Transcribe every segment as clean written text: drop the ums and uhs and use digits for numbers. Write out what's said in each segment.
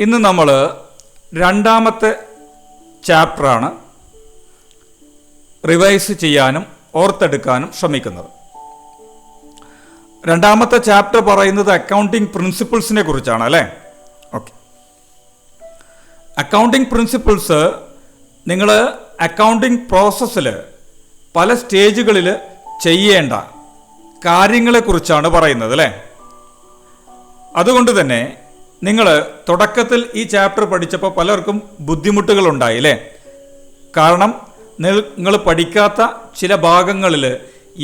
ഇന്ന് നമ്മൾ രണ്ടാമത്തെ ചാപ്റ്ററാണ് റിവൈസ് ചെയ്യാനും ഓർത്തെടുക്കാനും ശ്രമിക്കുന്നത്. രണ്ടാമത്തെ ചാപ്റ്റർ പറയുന്നത് അക്കൗണ്ടിങ് പ്രിൻസിപ്പിൾസിനെ കുറിച്ചാണ് അല്ലേ? ഓക്കെ. അക്കൗണ്ടിങ് പ്രിൻസിപ്പിൾസ് നിങ്ങൾ അക്കൗണ്ടിങ് പ്രോസസ്സിൽ പല സ്റ്റേജുകളിൽ ചെയ്യേണ്ട കാര്യങ്ങളെക്കുറിച്ചാണ് പറയുന്നത് അല്ലേ? അതുകൊണ്ട് തന്നെ നിങ്ങൾ തുടക്കത്തിൽ ഈ ചാപ്റ്റർ പഠിച്ചപ്പോൾ പലർക്കും ബുദ്ധിമുട്ടുകളുണ്ടായി അല്ലേ? കാരണം നിങ്ങൾ പഠിക്കാത്ത ചില ഭാഗങ്ങളിൽ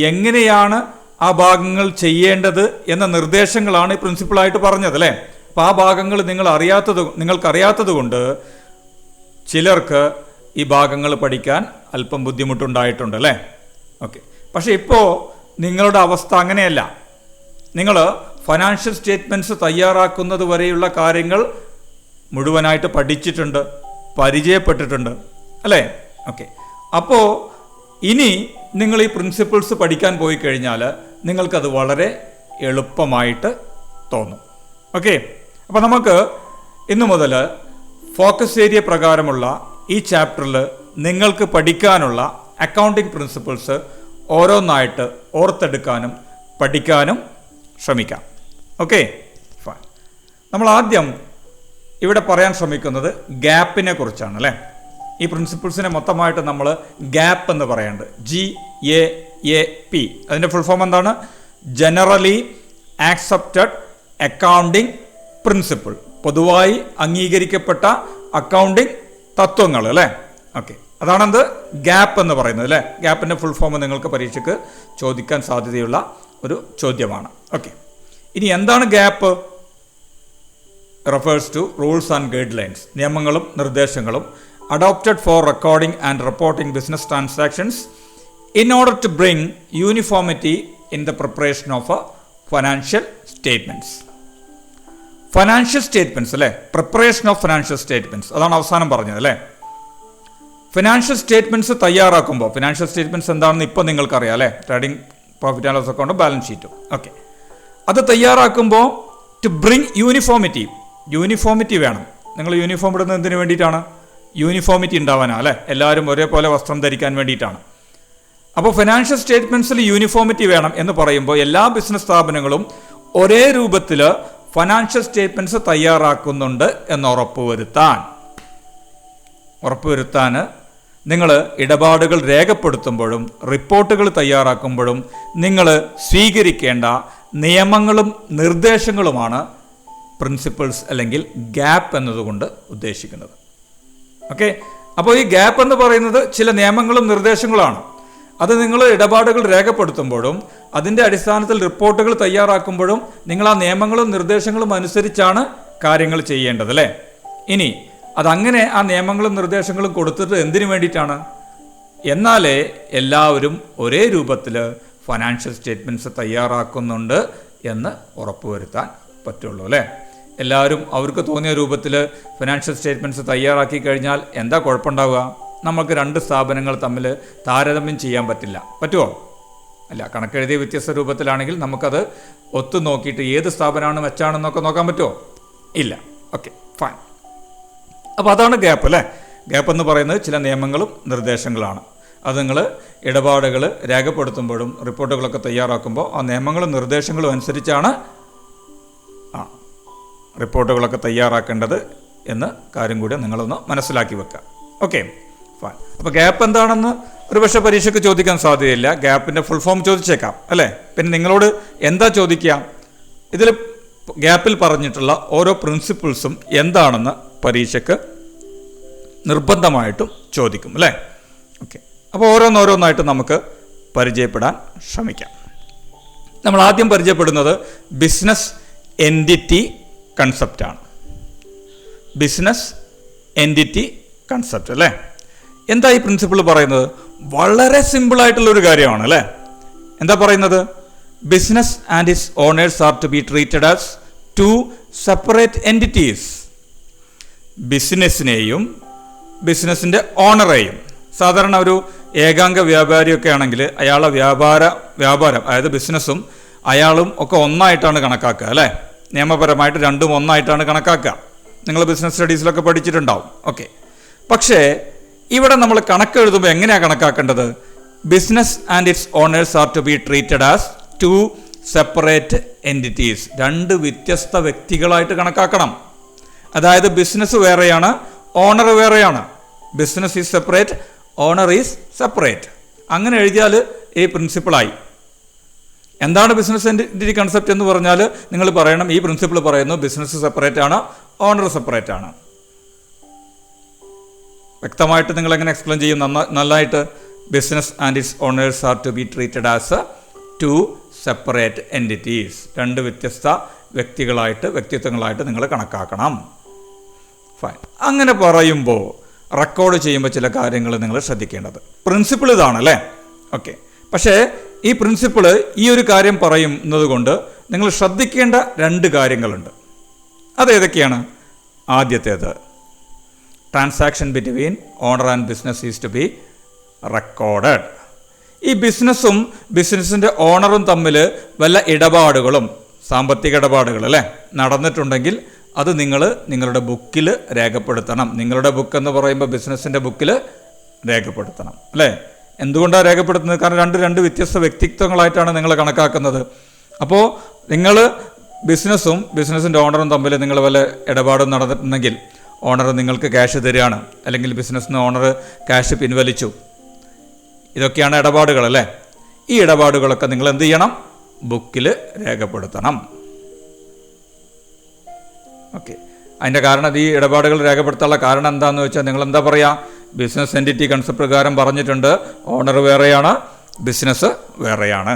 എങ്ങനെയാണ് ആ ഭാഗങ്ങൾ ചെയ്യേണ്ടത് എന്ന നിർദ്ദേശങ്ങളാണ് ഈ പ്രിൻസിപ്പിളായിട്ട് പറഞ്ഞത് അല്ലേ? അപ്പോൾ ആ ഭാഗങ്ങൾ നിങ്ങൾക്കറിയാത്തത് കൊണ്ട് ചിലർക്ക് ഈ ഭാഗങ്ങൾ പഠിക്കാൻ അല്പം ബുദ്ധിമുട്ടുണ്ടായിട്ടുണ്ട് അല്ലേ? ഓക്കെ. പക്ഷേ ഇപ്പോൾ നിങ്ങളുടെ അവസ്ഥ അങ്ങനെയല്ല. നിങ്ങൾ ഫൈനാൻഷ്യൽ സ്റ്റേറ്റ്മെൻറ്റ്സ് തയ്യാറാക്കുന്നത് വരെയുള്ള കാര്യങ്ങൾ മുഴുവനായിട്ട് പഠിച്ചിട്ടുണ്ട്, പരിചയപ്പെട്ടിട്ടുണ്ട് അല്ലേ? ഓക്കെ. അപ്പോൾ ഇനി നിങ്ങൾ ഈ പ്രിൻസിപ്പിൾസ് പഠിക്കാൻ പോയി കഴിഞ്ഞാൽ നിങ്ങൾക്കത് വളരെ എളുപ്പമായിട്ട് തോന്നും. ഓക്കെ. അപ്പോൾ നമുക്ക് ഇന്നു മുതൽ ഫോക്കസ് ഏരിയ പ്രകാരമുള്ള ഈ ചാപ്റ്ററിൽ നിങ്ങൾക്ക് പഠിക്കാനുള്ള അക്കൗണ്ടിങ് പ്രിൻസിപ്പിൾസ് ഓരോന്നായിട്ട് ഓർത്തെടുക്കാനും പഠിക്കാനും ശ്രമിക്കാം. Okay, fine. നമ്മൾ ആദ്യം ഇവിടെ പറയാൻ ശ്രമിക്കുന്നത് ഗ്യാപ്പിനെ കുറിച്ചാണ് അല്ലേ? ഈ പ്രിൻസിപ്പിൾസിനെ മൊത്തമായിട്ട് നമ്മൾ ഗ്യാപ്പ് എന്ന് പറയുന്നുണ്ട്. GAAP. അതിൻ്റെ ഫുൾ ഫോം എന്താണ്? Generally accepted accounting principle. പൊതുവായി അംഗീകരിക്കപ്പെട്ട അക്കൗണ്ടിങ് തത്വങ്ങൾ അല്ലേ? ഓക്കെ. അതാണെന്ത് ഗ്യാപ്പ് എന്ന് പറയുന്നത് അല്ലേ? ഗ്യാപ്പിൻ്റെ ഫുൾ ഫോം നിങ്ങൾക്ക് പരീക്ഷയ്ക്ക് ചോദിക്കാൻ സാധ്യതയുള്ള ഒരു ചോദ്യമാണ്. ഓക്കെ. ഇനി എന്താണ് gap? Refers to rules and guidelines, നിയമങ്ങളും നിർദ്ദേശങ്ങളും adopted for recording and reporting business transactions in order to bring uniformity in the preparation of financial statements. Financial statements അല്ലേ? പ്രിപ്പറേഷൻ ഓഫ് ഫൈനാൻഷ്യൽ സ്റ്റേറ്റ്മെൻറ്റ്സ്, അതാണ് അവസാനം പറഞ്ഞത് അല്ലേ? Financial statements തയ്യാറാക്കുമ്പോൾ, financial statements എന്താണെന്ന് ഇപ്പോൾ നിങ്ങൾക്കറിയാം അല്ലേ? ട്രേഡിംഗ് പ്രോഫിറ്റ് ആൻഡ് ലോസ് അക്കൗണ്ടും ബാലൻസ് ഷീറ്റും. ഓക്കെ. അത് തയ്യാറാക്കുമ്പോൾ ടു ബ്രിങ് യൂണിഫോമിറ്റി വേണം. നിങ്ങൾ യൂണിഫോം ഇടുന്നത് എന്തിനു വേണ്ടിയിട്ടാണ്? യൂണിഫോമിറ്റി ഉണ്ടാവാനാണ് അല്ലേ? എല്ലാവരും ഒരേപോലെ വസ്ത്രം ധരിക്കാൻ വേണ്ടിയിട്ടാണ്. അപ്പോൾ ഫിനാൻഷ്യൽ സ്റ്റേറ്റ്മെൻറ്റ്സിൽ യൂണിഫോമിറ്റി വേണം എന്ന് പറയുമ്പോൾ എല്ലാ ബിസിനസ് സ്ഥാപനങ്ങളും ഒരേ രൂപത്തിൽ ഫിനാൻഷ്യൽ സ്റ്റേറ്റ്മെൻറ്റ്സ് തയ്യാറാക്കുന്നുണ്ട് എന്ന് ഉറപ്പുവരുത്താൻ നിങ്ങൾ ഇടപാടുകൾ രേഖപ്പെടുത്തുമ്പോഴും റിപ്പോർട്ടുകൾ തയ്യാറാക്കുമ്പോഴും നിങ്ങൾ സ്വീകരിക്കേണ്ട നിയമങ്ങളും നിർദ്ദേശങ്ങളുമാണ് പ്രിൻസിപ്പിൾസ് അല്ലെങ്കിൽ ഗ്യാപ്പ് എന്നതുകൊണ്ട് ഉദ്ദേശിക്കുന്നത്. ഓക്കെ. അപ്പോൾ ഈ ഗ്യാപ്പ് എന്ന് പറയുന്നത് ചില നിയമങ്ങളും നിർദ്ദേശങ്ങളാണ്. അത് നിങ്ങൾ ഇടപാടുകൾ രേഖപ്പെടുത്തുമ്പോഴും അതിൻ്റെ അടിസ്ഥാനത്തിൽ റിപ്പോർട്ടുകൾ തയ്യാറാക്കുമ്പോഴും നിങ്ങൾ ആ നിയമങ്ങളും നിർദ്ദേശങ്ങളും അനുസരിച്ചാണ് കാര്യങ്ങൾ ചെയ്യേണ്ടത് അല്ലേ? ഇനി അതങ്ങനെ ആ നിയമങ്ങളും നിർദ്ദേശങ്ങളും കൊടുത്തിട്ട് എന്തിനു വേണ്ടിയിട്ടാണ്? എന്നാലേ എല്ലാവരും ഒരേ രൂപത്തിൽ ഫൈനാൻഷ്യൽ സ്റ്റേറ്റ്മെൻറ്റ്സ് തയ്യാറാക്കുന്നുണ്ട് എന്ന് ഉറപ്പുവരുത്താൻ പറ്റുള്ളൂ അല്ലേ? എല്ലാവരും അവർക്ക് തോന്നിയ രൂപത്തിൽ ഫിനാൻഷ്യൽ സ്റ്റേറ്റ്മെൻറ്റ്സ് തയ്യാറാക്കി കഴിഞ്ഞാൽ എന്താ കുഴപ്പമുണ്ടാവുക? നമുക്ക് രണ്ട് സ്ഥാപനങ്ങൾ തമ്മിൽ താരതമ്യം ചെയ്യാൻ പറ്റുമോ? അല്ല. കണക്കെഴുതിയ വ്യത്യസ്ത രൂപത്തിലാണെങ്കിൽ നമുക്കത് ഒത്തു നോക്കിയിട്ട് ഏത് സ്ഥാപനമാണ് മെച്ചാണെന്നൊക്കെ നോക്കാൻ പറ്റുമോ? ഇല്ല. Okay, fine. അപ്പോൾ അതാണ് ഗ്യാപ്പ് അല്ലേ? ഗ്യാപ്പ് എന്ന് പറയുന്നത് ചില നിയമങ്ങളും നിർദ്ദേശങ്ങളാണ്. അത് നിങ്ങൾ ഇടപാടുകൾ രേഖപ്പെടുത്തുമ്പോഴും റിപ്പോർട്ടുകളൊക്കെ തയ്യാറാക്കുമ്പോൾ ആ നിയമങ്ങളും നിർദ്ദേശങ്ങളും അനുസരിച്ചാണ് റിപ്പോർട്ടുകളൊക്കെ തയ്യാറാക്കേണ്ടത് എന്ന കാര്യം കൂടി നിങ്ങളൊന്ന് മനസ്സിലാക്കി വെക്കുക. Okay, fine. അപ്പോൾ ഗ്യാപ്പ് എന്താണെന്ന് ഒരുപക്ഷെ പരീക്ഷയ്ക്ക് ചോദിക്കാൻ സാധ്യതയില്ല. ഗ്യാപ്പിൻ്റെ ഫുൾ ഫോം ചോദിച്ചേക്കാം അല്ലേ? പിന്നെ നിങ്ങളോട് എന്താ ചോദിക്കുക? ഇതിൽ ഗ്യാപ്പിൽ പറഞ്ഞിട്ടുള്ള ഓരോ പ്രിൻസിപ്പിൾസും എന്താണെന്ന് പരീക്ഷയ്ക്ക് നിർബന്ധമായിട്ടും ചോദിക്കും അല്ലേ? ഓക്കെ. അപ്പോൾ ഓരോന്നോരോന്നായിട്ട് നമുക്ക് പരിചയപ്പെടാൻ ശ്രമിക്കാം. നമ്മൾ ആദ്യം പരിചയപ്പെടുന്നത് ബിസിനസ് എൻറ്റിറ്റി കൺസെപ്റ്റാണ്. ബിസിനസ് എൻറ്റിറ്റി കൺസെപ്റ്റ് അല്ലേ? എന്താ ഈ പ്രിൻസിപ്പിൾ പറയുന്നത്? വളരെ സിമ്പിളായിട്ടുള്ളൊരു കാര്യമാണ് അല്ലേ? എന്താ പറയുന്നത്? Business and its owners are to be treated as two separate entities. ബിസിനസ്സിനെയും ബിസിനസ്സിൻ്റെ ഓണറേയും, സാധാരണ ഒരു ഏകാംഗ വ്യാപാരിയൊക്കെ ആണെങ്കിൽ അയാളെ വ്യാപാരം അതായത് ബിസിനസ്സും അയാളും ഒക്കെ ഒന്നായിട്ടാണ് കണക്കാക്കുക അല്ലേ? നിയമപരമായിട്ട് രണ്ടും ഒന്നായിട്ടാണ് കണക്കാക്കുക. നിങ്ങൾ ബിസിനസ് സ്റ്റഡീസിലൊക്കെ പഠിച്ചിട്ടുണ്ടാവും. ഓക്കെ, പക്ഷേ ഇവിടെ നമ്മൾ കണക്ക് എഴുതുമ്പോൾ എങ്ങനെയാണ് കണക്കാക്കേണ്ടത്? Business and its owners are to be treated as two separate entities. രണ്ട് വ്യത്യസ്ത വ്യക്തികളായിട്ട് കണക്കാക്കണം. അതായത് ബിസിനസ് വേറെയാണ്, ഓണർ വേറെയാണ്. Business is separate, owner is separate. അങ്ങനെ എഴുതിയാൽ ഈ പ്രിൻസിപ്പിളായി. എന്താണ് ബിസിനസ് എൻറ്റിറ്റി കൺസെപ്റ്റ് എന്ന് പറഞ്ഞാൽ നിങ്ങൾ പറയണം, ഈ പ്രിൻസിപ്പിൾ പറയുന്നു ബിസിനസ് സെപ്പറേറ്റ് ആണ്, ഓണർ സെപ്പറേറ്റ് ആണ്. വ്യക്തമായിട്ട് നിങ്ങൾ എങ്ങനെ എക്സ്പ്ലെയിൻ ചെയ്യും? നന്നായിട്ട്. Business and its owners are to be treated as two separate entities. രണ്ട് വ്യത്യസ്ത വ്യക്തിത്വങ്ങളായിട്ട് നിങ്ങൾ കണക്കാക്കണം. ഫൈൻ. അങ്ങനെ പറയുമ്പോൾ റെക്കോർഡ് ചെയ്യുമ്പോൾ ചില കാര്യങ്ങൾ നിങ്ങൾ ശ്രദ്ധിക്കേണ്ടത്. പ്രിൻസിപ്പിൾ ഇതാണ് അല്ലേ? ഓക്കെ. പക്ഷേ ഈ പ്രിൻസിപ്പിൾ ഈ ഒരു കാര്യം പറയുന്നത് കൊണ്ട് നിങ്ങൾ ശ്രദ്ധിക്കേണ്ട രണ്ട് കാര്യങ്ങളുണ്ട്. അതേതൊക്കെയാണ്? ആദ്യത്തേത്, transaction between owner and business is to be recorded. ഈ ബിസിനസ്സും ബിസിനസ്സിൻ്റെ ഓണറും തമ്മിൽ വല്ല ഇടപാടുകളും, സാമ്പത്തിക ഇടപാടുകൾ അല്ലേ, നടന്നിട്ടുണ്ടെങ്കിൽ അത് നിങ്ങൾ നിങ്ങളുടെ ബുക്കിൽ രേഖപ്പെടുത്തണം. നിങ്ങളുടെ ബുക്ക് എന്ന് പറയുമ്പോൾ ബിസിനസ്സിൻ്റെ ബുക്കിൽ രേഖപ്പെടുത്തണം അല്ലേ? എന്തുകൊണ്ടാണ് രേഖപ്പെടുത്തുന്നത്? കാരണം രണ്ട് വ്യത്യസ്ത വ്യക്തിത്വങ്ങളായിട്ടാണ് നിങ്ങൾ കണക്കാക്കുന്നത്. അപ്പോൾ നിങ്ങൾ ബിസിനസ്സും ബിസിനസ്സിൻ്റെ ഓണറും തമ്മിൽ നിങ്ങൾ വല്ല ഇടപാടും നടന്നിട്ടുണ്ടെങ്കിൽ ഓണർ നിങ്ങൾക്ക് ക്യാഷ് തരികയാണ്, അല്ലെങ്കിൽ ബിസിനസ്സിന് ഓണർ ക്യാഷ് പിൻവലിച്ചു, ഇതൊക്കെയാണ് ഇടപാടുകൾ അല്ലേ? ഈ ഇടപാടുകളൊക്കെ നിങ്ങൾ എന്ത് ചെയ്യണം? ബുക്കിൽ രേഖപ്പെടുത്തണം. ഓക്കെ. അതിൻ്റെ കാരണം, ഈ ഇടപാടുകൾ രേഖപ്പെടുത്താനുള്ള കാരണം എന്താണെന്ന് വെച്ചാൽ നിങ്ങൾ എന്താ പറയുക? ബിസിനസ് എൻറ്റിറ്റി കൺസെപ്റ്റ് പ്രകാരം പറഞ്ഞിട്ടുണ്ട് ഓണർ വേറെയാണ്, ബിസിനസ് വേറെയാണ്.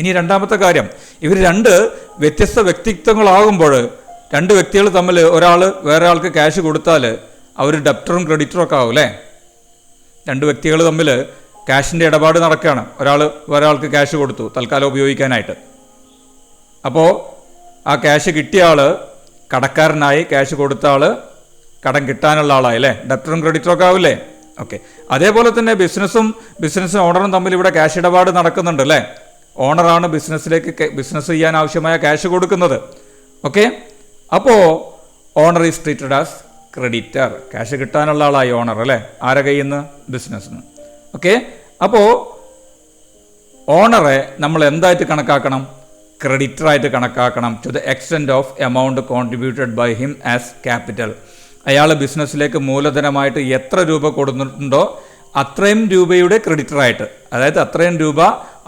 ഇനി രണ്ടാമത്തെ കാര്യം, ഇവർ രണ്ട് വ്യത്യസ്ത വ്യക്തിത്വങ്ങളാകുമ്പോൾ രണ്ട് വ്യക്തികൾ തമ്മിൽ ഒരാൾ വേറെ ആൾക്ക് ക്യാഷ് കൊടുത്താൽ അവർ ഡെപ്റ്ററും ക്രെഡിറ്ററും ഒക്കെ ആവും അല്ലേ? രണ്ട് വ്യക്തികൾ തമ്മിൽ ക്യാഷിൻ്റെ ഇടപാട് നടക്കുകയാണ്. ഒരാൾ വേറെ ആൾക്ക് ക്യാഷ് കൊടുത്തു തൽക്കാലം ഉപയോഗിക്കാനായിട്ട്. അപ്പോൾ ആ ക്യാഷ് കിട്ടിയ ആൾ കടക്കാരനായി, ക്യാഷ് കൊടുത്ത ആൾ കടം കിട്ടാനുള്ള ആളായി അല്ലേ? ഡെപ്റ്ററും ക്രെഡിറ്ററും ഒക്കെ ആവില്ലേ? ഓക്കെ. അതേപോലെ തന്നെ ബിസിനസ് ഓണറും തമ്മിൽ ഇവിടെ ക്യാഷ് ഇടപാട് നടക്കുന്നുണ്ട് അല്ലേ? ഓണറാണ് ബിസിനസ് ചെയ്യാൻ ആവശ്യമായ ക്യാഷ് കൊടുക്കുന്നത്. ഓക്കെ. അപ്പോൾ owner is treated as creditor. Cash കിട്ടാനുള്ള ആളായി ഓണർ അല്ലേ? ആരെ കയ്യിൽ നിന്ന്? ബിസിനസ്സിന്. ഓക്കെ. അപ്പോൾ ഓണറെ നമ്മൾ എന്തായിട്ട് കണക്കാക്കണം? ക്രെഡിറ്ററായിട്ട് കണക്കാക്കണം. To the extent of amount contributed by him as capital. അയാൾ ബിസിനസ്സിലേക്ക് മൂലധനമായിട്ട് എത്ര രൂപ കൊടുത്തിട്ടുണ്ടോ അത്രയും രൂപയുടെ ക്രെഡിറ്ററായിട്ട്, അതായത് അത്രയും രൂപ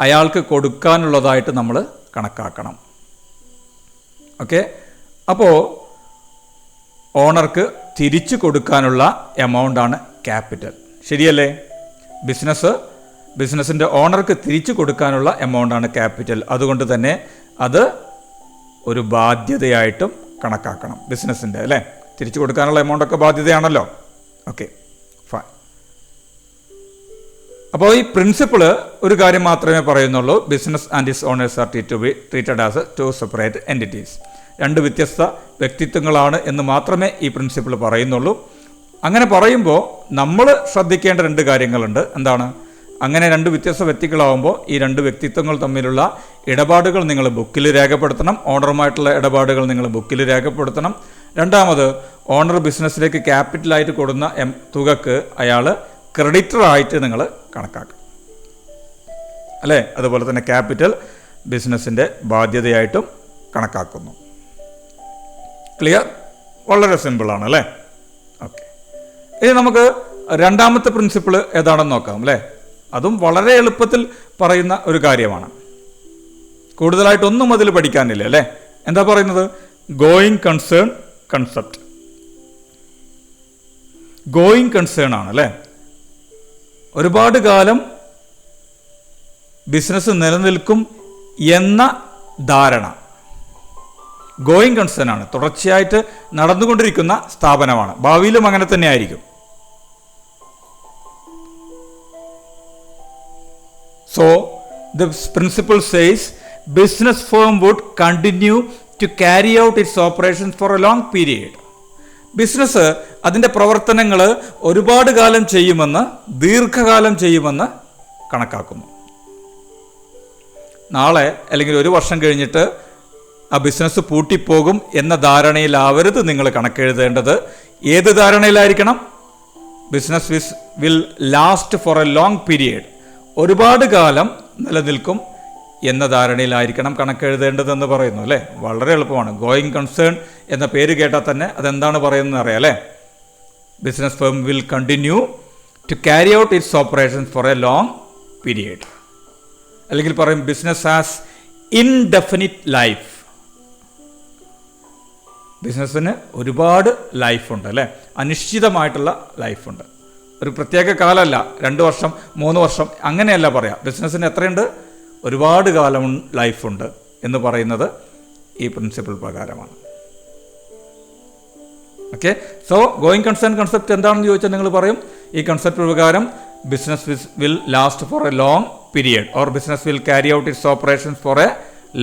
അയാൾക്ക് കൊടുക്കാനുള്ളതായിട്ട് നമ്മൾ കണക്കാക്കണം. ഓക്കെ. അപ്പോൾ ഓണർക്ക് തിരിച്ചു കൊടുക്കാനുള്ള എമൗണ്ടാണ് ക്യാപിറ്റൽ. ശരിയല്ലേ? ബിസിനസ്സിൻ്റെ ഓണർക്ക് തിരിച്ചു കൊടുക്കാനുള്ള എമൗണ്ടാണ് ക്യാപിറ്റൽ. അതുകൊണ്ട് തന്നെ അത് ഒരു ബാധ്യതയായിട്ടും കണക്കാക്കണം ബിസിനസ്സിൻ്റെ അല്ലേ? തിരിച്ചു കൊടുക്കാനുള്ള എമൗണ്ടൊക്കെ ബാധ്യതയാണല്ലോ. Okay, fine. അപ്പോൾ ഈ പ്രിൻസിപ്പിള് ഒരു കാര്യം മാത്രമേ പറയുന്നുള്ളൂ, business and its owners are to be treated as two separate entities. രണ്ട് വ്യത്യസ്ത വ്യക്തിത്വങ്ങളാണ് എന്ന് മാത്രമേ ഈ പ്രിൻസിപ്പിൾ പറയുന്നുള്ളൂ. അങ്ങനെ പറയുമ്പോൾ നമ്മൾ ശ്രദ്ധിക്കേണ്ട രണ്ട് കാര്യങ്ങളുണ്ട്. എന്താണ്? അങ്ങനെ രണ്ട് വ്യത്യസ്ത വ്യക്തികളാവുമ്പോൾ ഈ രണ്ട് വ്യക്തിത്വങ്ങൾ തമ്മിലുള്ള ഇടപാടുകൾ നിങ്ങൾ ബുക്കിൽ രേഖപ്പെടുത്തണം. ഓണറുമായിട്ടുള്ള ഇടപാടുകൾ നിങ്ങൾ ബുക്കിൽ രേഖപ്പെടുത്തണം. രണ്ടാമത്, ഓണർ ബിസിനസ്സിലേക്ക് ക്യാപിറ്റലായിട്ട് കൊടുക്കുന്ന തുകക്ക് അയാൾ ക്രെഡിറ്ററായിട്ട് നിങ്ങൾ കണക്കാക്കണം അല്ലേ? അതുപോലെ തന്നെ ക്യാപിറ്റൽ ബിസിനസ്സിൻ്റെ ബാധ്യതയായിട്ടും കണക്കാക്കുന്നു. ക്ലിയർ? വളരെ സിമ്പിളാണ് അല്ലേ? ഓക്കെ. ഇനി നമുക്ക് രണ്ടാമത്തെ പ്രിൻസിപ്പിൾ ഏതാണെന്ന് നോക്കാം അല്ലേ? അതും വളരെ എളുപ്പത്തിൽ പറയുന്ന ഒരു കാര്യമാണ്. കൂടുതലായിട്ടൊന്നും അതിൽ പഠിക്കാനില്ല അല്ലേ? എന്താ പറയുന്നത്? Going concern concept. Going concern ആണ് അല്ലേ? ഒരുപാട് കാലം ബിസിനസ് നിലനിൽക്കും എന്ന ധാരണ ഗോയിങ് കൺസേൺ ആണ്. തുടർച്ചയായിട്ട് നടന്നുകൊണ്ടിരിക്കുന്ന സ്ഥാപനമാണ്. ഭാവിയിലും അങ്ങനെ തന്നെ ആയിരിക്കും. So, the principle says business firm would continue to carry out its operations for a long period. Business അതിൻ്റെ പ്രവർത്തനങ്ങൾ ഒരുപാട് കാലം ചെയ്യുമെന്ന്, ദീർഘകാലം ചെയ്യുമെന്ന് കണക്കാക്കുന്നു. നാളെ അല്ലെങ്കിൽ ഒരു വർഷം കഴിഞ്ഞിട്ട് ആ ബിസിനസ് പൂട്ടിപ്പോകും എന്ന ധാരണയിലാവരുത് നിങ്ങൾ കണക്കെഴുതേണ്ടത്. ഏത് ധാരണയിലായിരിക്കണം? Business will last for a long period, ഒരുപാട് കാലം നിലനിൽക്കും എന്ന ധാരണയിലായിരിക്കണം കണക്കെഴുതേണ്ടതെന്ന് പറയുന്നു അല്ലേ. വളരെ എളുപ്പമാണ്. ഗോയിങ് കൺസേൺ എന്ന പേര് കേട്ടാൽ തന്നെ അതെന്താണ് പറയുന്നത് അറിയാം അല്ലേ. Business firm will continue to carry out its operations for a long period. അല്ലെങ്കിൽ പറയും ബിസിനസ് ഹാസ് ഇൻഡെഫിനിറ്റ് ലൈഫ്. ബിസിനസ്സിന് ഒരുപാട് ലൈഫുണ്ട് അല്ലേ, അനിശ്ചിതമായിട്ടുള്ള ലൈഫുണ്ട്. ഒരു പ്രത്യേക കാലമല്ല, 2 വർഷം 3 വർഷം അങ്ങനെയല്ല പറയാം. ബിസിനസ്സിന് എത്രയുണ്ട്? ഒരുപാട് കാലം ലൈഫുണ്ട് എന്ന് പറയുന്നത് ഈ പ്രിൻസിപ്പിൾ പ്രകാരമാണ്. Okay, so going concern concept എന്താണെന്ന് ചോദിച്ചാൽ നിങ്ങൾ പറയും ഈ കൺസെപ്റ്റ് പ്രകാരം business will last for a long period or business will carry out its operations for a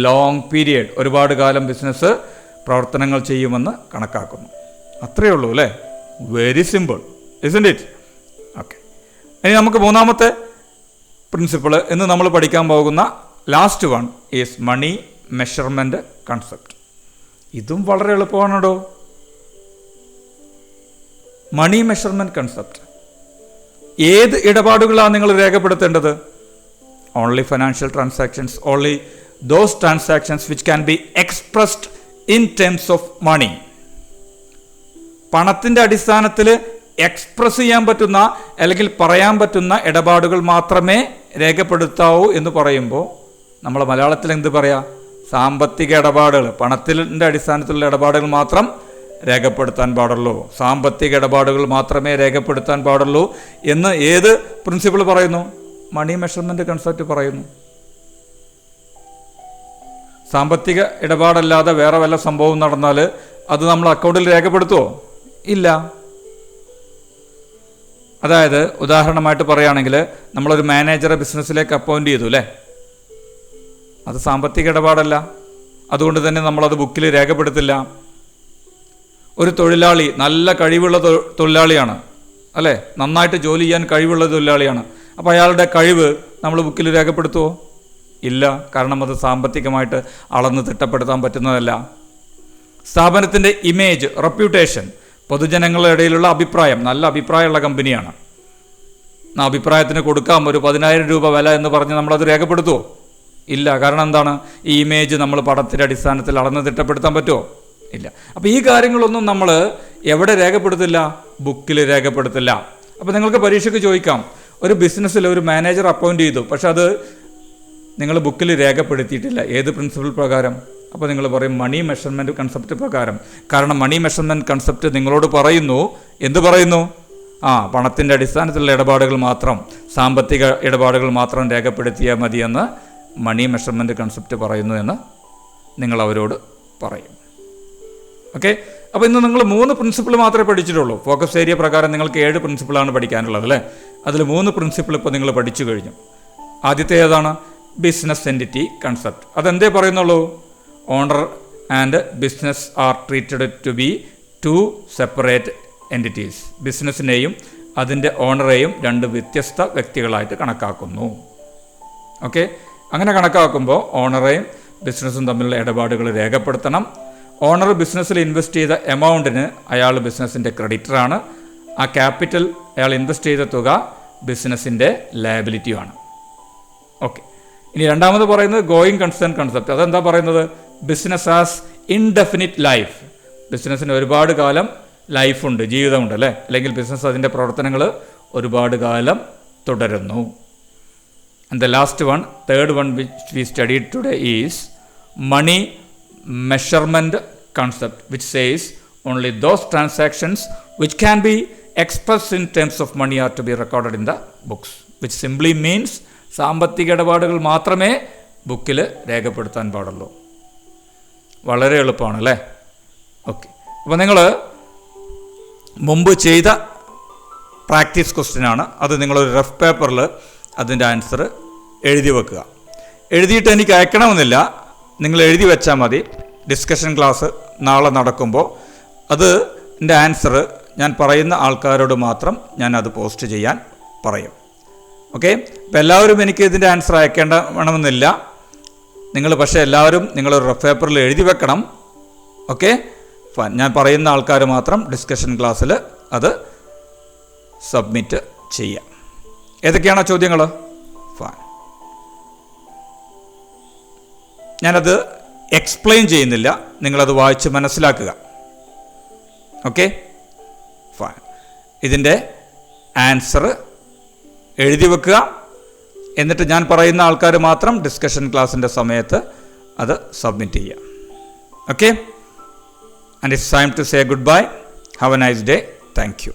long period. ഒരുപാട് കാലം ബിസിനസ് പ്രവർത്തനങ്ങൾ ചെയ്യുമെന്ന് കണക്കാക്കുന്നു. അത്രയേ ഉള്ളൂ അല്ലേ. Very simple, isn't it? Okay, ഇനി നമുക്ക് മൂന്നാമത്തെ പ്രിൻസിപ്പിൾ എന്ന് നമ്മൾ പഠിക്കാൻ പോകുന്ന last one is money measurement concept. ഇതും വളരെ എളുപ്പമാണോ? Money measurement concept. ഏത് ഇടപാടുകളാണ് നിങ്ങൾ രേഖപ്പെടുത്തേണ്ടത്? Only financial transactions, only those transactions which can be expressed in terms of money. പണത്തിൻ്റെ അടിസ്ഥാനത്തിൽ എക്സ്പ്രസ് ചെയ്യാൻ പറ്റുന്ന അല്ലെങ്കിൽ പറയാൻ പറ്റുന്ന ഇടപാടുകൾ മാത്രമേ രേഖപ്പെടുത്താവൂ എന്ന് പറയുമ്പോൾ നമ്മൾ മലയാളത്തിൽ എന്ത് പറയാ? സാമ്പത്തിക ഇടപാടുകൾ, പണത്തിൻ്റെ അടിസ്ഥാനത്തിലുള്ള ഇടപാടുകൾ മാത്രം രേഖപ്പെടുത്താൻ പാടുള്ളൂ, സാമ്പത്തിക ഇടപാടുകൾ മാത്രമേ രേഖപ്പെടുത്താൻ പാടുള്ളൂ എന്ന് ഏത് പ്രിൻസിപ്പിൾ പറയുന്നു? മണി മെഷർമെൻറ്റ് കൺസെപ്റ്റ് പറയുന്നു. സാമ്പത്തിക ഇടപാടല്ലാതെ വേറെ വല്ല സംഭവം നടന്നാൽ അത് നമ്മൾ അക്കൗണ്ടിൽ രേഖപ്പെടുത്തുമോ? ഇല്ല. അതായത് ഉദാഹരണമായിട്ട് പറയുകയാണെങ്കിൽ നമ്മളൊരു മാനേജറെ ബിസിനസ്സിലേക്ക് അപ്പോയിൻ്റ് ചെയ്തു അല്ലേ, അത് സാമ്പത്തിക ഇടപാടല്ല, അതുകൊണ്ട് തന്നെ നമ്മളത് ബുക്കിൽ രേഖപ്പെടുത്തില്ല. ഒരു തൊഴിലാളി നല്ല കഴിവുള്ള തൊഴിലാളിയാണ് അല്ലേ, നന്നായിട്ട് ജോലി ചെയ്യാൻ കഴിവുള്ള തൊഴിലാളിയാണ്, അപ്പോൾ അയാളുടെ കഴിവ് നമ്മൾ ബുക്കിൽ രേഖപ്പെടുത്തുമോ? ഇല്ല, കാരണം അത് സാമ്പത്തികമായിട്ട് അളന്ന് തിട്ടപ്പെടുത്താൻ പറ്റുന്നതല്ല. സ്ഥാപനത്തിൻ്റെ ഇമേജ്, റെപ്യൂട്ടേഷൻ, പൊതുജനങ്ങളുടെ ഇടയിലുള്ള അഭിപ്രായം, നല്ല അഭിപ്രായമുള്ള കമ്പനിയാണ്, ആ അഭിപ്രായത്തിന് കൊടുക്കാം ഒരു 10,000 രൂപ വില എന്ന് പറഞ്ഞ് നമ്മളത് രേഖപ്പെടുത്തുമോ? ഇല്ല, കാരണം എന്താണ്? ഈ ഇമേജ് നമ്മൾ പണത്തിൻ്റെ അടിസ്ഥാനത്തിൽ അളന്ന് തിട്ടപ്പെടുത്താൻ പറ്റുമോ? ഇല്ല. അപ്പോൾ ഈ കാര്യങ്ങളൊന്നും നമ്മൾ എവിടെ രേഖപ്പെടുത്തില്ല? ബുക്കിൽ രേഖപ്പെടുത്തില്ല. അപ്പോൾ നിങ്ങൾക്ക് പരീക്ഷയ്ക്ക് ചോദിക്കാം, ഒരു ബിസിനസ്സിൽ ഒരു മാനേജർ അപ്പോയിൻ്റ് ചെയ്തു, പക്ഷെ അത് നിങ്ങൾ ബുക്കിൽ രേഖപ്പെടുത്തിയിട്ടില്ല. ഏത് പ്രിൻസിപ്പിൾ പ്രകാരം? അപ്പോൾ നിങ്ങൾ പറയും മണി മെഷർമെൻറ്റ് കൺസെപ്റ്റ് പ്രകാരം. കാരണം മണി മെഷർമെൻറ്റ് കൺസെപ്റ്റ് നിങ്ങളോട് പറയുന്നു, എന്ത് പറയുന്നു? പണത്തിൻ്റെ അടിസ്ഥാനത്തിലുള്ള ഇടപാടുകൾ മാത്രം, സാമ്പത്തിക ഇടപാടുകൾ മാത്രം രേഖപ്പെടുത്തിയാൽ മതിയെന്ന് മണി മെഷർമെൻറ്റ് കൺസെപ്റ്റ് പറയുന്നു എന്ന് നിങ്ങൾ അവരോട് പറയും. ഓക്കെ, അപ്പോൾ ഇന്ന് നിങ്ങൾ 3 പ്രിൻസിപ്പിൾ മാത്രമേ പഠിച്ചിട്ടുള്ളൂ. ഫോക്കസ് ഏരിയ പ്രകാരം നിങ്ങൾക്ക് 7 പ്രിൻസിപ്പിളാണ് പഠിക്കാനുള്ളത് അല്ലേ. അതിൽ 3 പ്രിൻസിപ്പിൾ ഇപ്പോൾ നിങ്ങൾ പഠിച്ചു കഴിഞ്ഞു. ആദ്യത്തെ ഏതാണ്? Business entity concept. അതെന്തേ പറയുന്നുള്ളൂ? Owner and business are treated to be 2 separate entities. ബിസിനസ്സിനെയും അതിൻ്റെ ഓണറെയും 2 വ്യത്യസ്ത വ്യക്തികളായിട്ട് കണക്കാക്കുന്നു. ഓക്കെ, അങ്ങനെ കണക്കാക്കുമ്പോൾ ഓണറേയും ബിസിനസ്സും തമ്മിലുള്ള ഇടപാടുകൾ രേഖപ്പെടുത്തണം. ഓണർ ബിസിനസ്സിൽ ഇൻവെസ്റ്റ് ചെയ്ത എമൗണ്ടിന് അയാൾ ബിസിനസ്സിൻ്റെ ക്രെഡിറ്ററാണ്. ആ ക്യാപിറ്റൽ അയാൾ ഇൻവെസ്റ്റ് ചെയ്ത തുക ബിസിനസ്സിൻ്റെ ലയബിലിറ്റിയുമാണ്. ഓക്കെ, ഇനി രണ്ടാമത് പറയുന്നത് ഗോയിങ് കൺസേൺ കൺസെപ്റ്റ്. അതെന്താ പറയുന്നത്? Business as indefinite life. ബിസിനസ്സിന് ഒരുപാട് കാലം ലൈഫുണ്ട്, ജീവിതമുണ്ട് അല്ലേ, അല്ലെങ്കിൽ ബിസിനസ് അതിൻ്റെ പ്രവർത്തനങ്ങൾ ഒരുപാട് കാലം തുടരുന്നു. And the last one, third one which we studied today is money measurement concept, which says only those transactions which can be expressed in terms of money are to be recorded in the books, which simply means സാമ്പത്തിക ഇടപാടുകൾ മാത്രമേ ബുക്കിൽ രേഖപ്പെടുത്താൻ പാടുള്ളൂ. വളരെ എളുപ്പമാണ് അല്ലേ. Okay, അപ്പോൾ നിങ്ങൾ മുമ്പ് ചെയ്ത പ്രാക്ടീസ് ക്വസ്റ്റ്യനാണ് അത്. നിങ്ങളൊരു റഫ് പേപ്പറിൽ അതിൻ്റെ ആൻസർ എഴുതി വെക്കുക. എഴുതിയിട്ട് എനിക്ക് അയക്കണമെന്നില്ല, നിങ്ങൾ എഴുതി വെച്ചാൽ മതി. ഡിസ്കഷൻ ക്ലാസ് നാളെ നടക്കുമ്പോൾ അതിൻ്റെ ആൻസർ ഞാൻ പറയുന്ന ആൾക്കാരോട് മാത്രം ഞാൻ അത് പോസ്റ്റ് ചെയ്യാൻ പറയും. ഓക്കെ, അപ്പോൾ എല്ലാവരും എനിക്ക് ഇതിൻ്റെ ആൻസർ അയക്കേണ്ട വേണമെന്നില്ല. നിങ്ങൾ പക്ഷേ എല്ലാവരും നിങ്ങളൊരു റഫ് പേപ്പറിൽ എഴുതി വെക്കണം. Okay, fine. ഞാൻ പറയുന്ന ആൾക്കാർ മാത്രം ഡിസ്കഷൻ ക്ലാസ്സിൽ അത് സബ്മിറ്റ് ചെയ്യാം. ഏതൊക്കെയാണോ ചോദ്യങ്ങൾ? ഫൈൻ. ഞാനത് എക്സ്പ്ലെയിൻ ചെയ്യുന്നില്ല, നിങ്ങളത് വായിച്ച് മനസ്സിലാക്കുക. Okay, fine. ഇതിൻ്റെ ആൻസർ എഴുതി വെക്കുക. എന്നിട്ട് ഞാൻ പറയുന്ന ആൾക്കാർ മാത്രം ഡിസ്കഷൻ ക്ലാസ്സിൻ്റെ സമയത്ത് അത് സബ്മിറ്റ് ചെയ്യുക. Okay, and it's time to say goodbye. Have a nice day. Thank U.